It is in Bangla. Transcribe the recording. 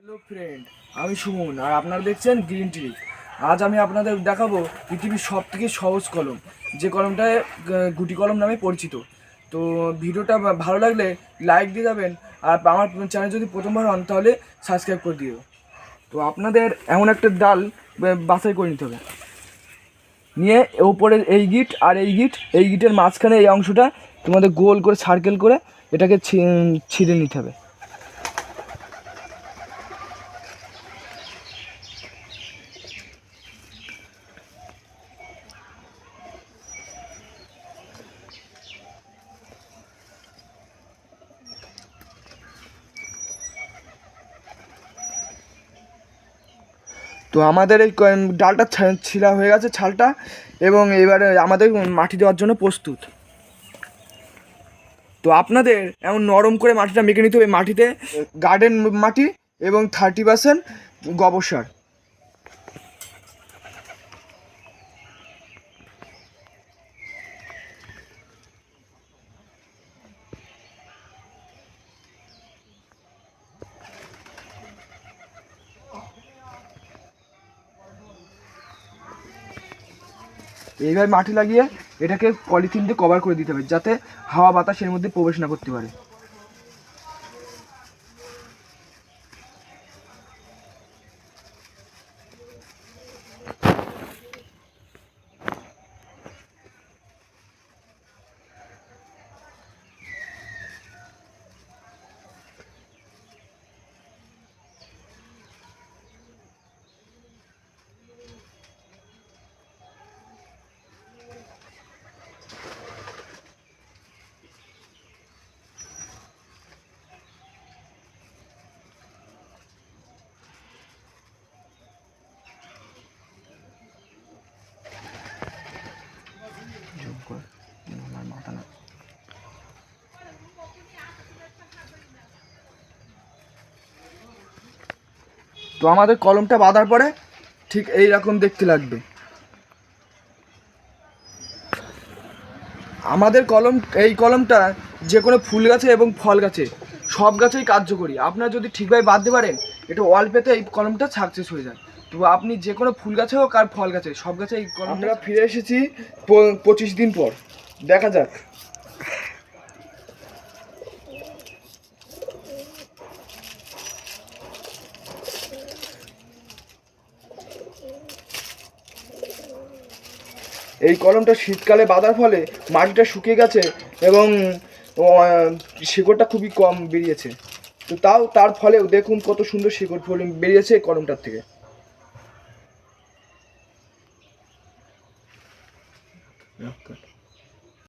হ্যালো ফ্রেন্ড, আমি সুমন আর আপনারা দেখছেন গ্রিন টি। আজ আমি আপনাদের দেখাবো পৃথিবীর সবথেকে সহজ কলম, যে কলমটায় গুটি কলম নামে পরিচিত। তো ভিডিওটা ভালো লাগলে লাইক দিয়ে যাবেন, আর আমার চ্যানেল যদি প্রথমবার হন তাহলে সাবস্ক্রাইব করে দিও। তো আপনাদের এমন একটা ডাল বাছাই করে নিতে হবে, নিয়ে ওপরে এই গিট আর এই গিটের মাঝখানে এই অংশটা তোমাদের গোল করে সার্কেল করে এটাকে ছিঁড়ে নিতে হবে। তো আমাদের এই ডালটা ছিঁড়া হয়ে গেছে ছালটা, এবং এবারে আমাদের মাটি দেওয়ার জন্য প্রস্তুত। তো আপনাদের এমন নরম করে মাটিটা মেখে নিতে হবে। মাটিতে গার্ডেন মাটি এবং 30% গোবর সার। এইভাবে মাটি লাগিয়ে এটাকে পলিথিন দিয়ে কভার করে দিতে হবে, যাতে হাওয়া বাতাস এর মধ্যে প্রবেশ না করতে পারে। তো আমাদের কলমটা বাঁধার পরে ঠিক এই রকম দেখতে লাগবে। আমাদের এই কলমটা যে কোনো ফুল গাছে এবং ফল গাছে সব গাছেই কার্যকরী। আপনারা যদি ঠিকভাবে বাঁধতে পারেন, এটা অল্পেতে এই কলমটা সাকসেস হয়ে যায়। তো আপনি যে কোনো ফুল গাছে হোক আর ফল গাছে, সব গাছে এই কলম। আমরা ফিরে এসেছি 25 দিন পর, দেখা যাক। এই কলমটা শীতকালে বাঁধার ফলে মাটিটা শুকিয়ে গেছে এবং শিকড়টা খুবই কম বেরিয়েছে। তো তার ফলেও দেখুন কত সুন্দর শিকড় ফল বেরিয়েছে এই কলমটার থেকে।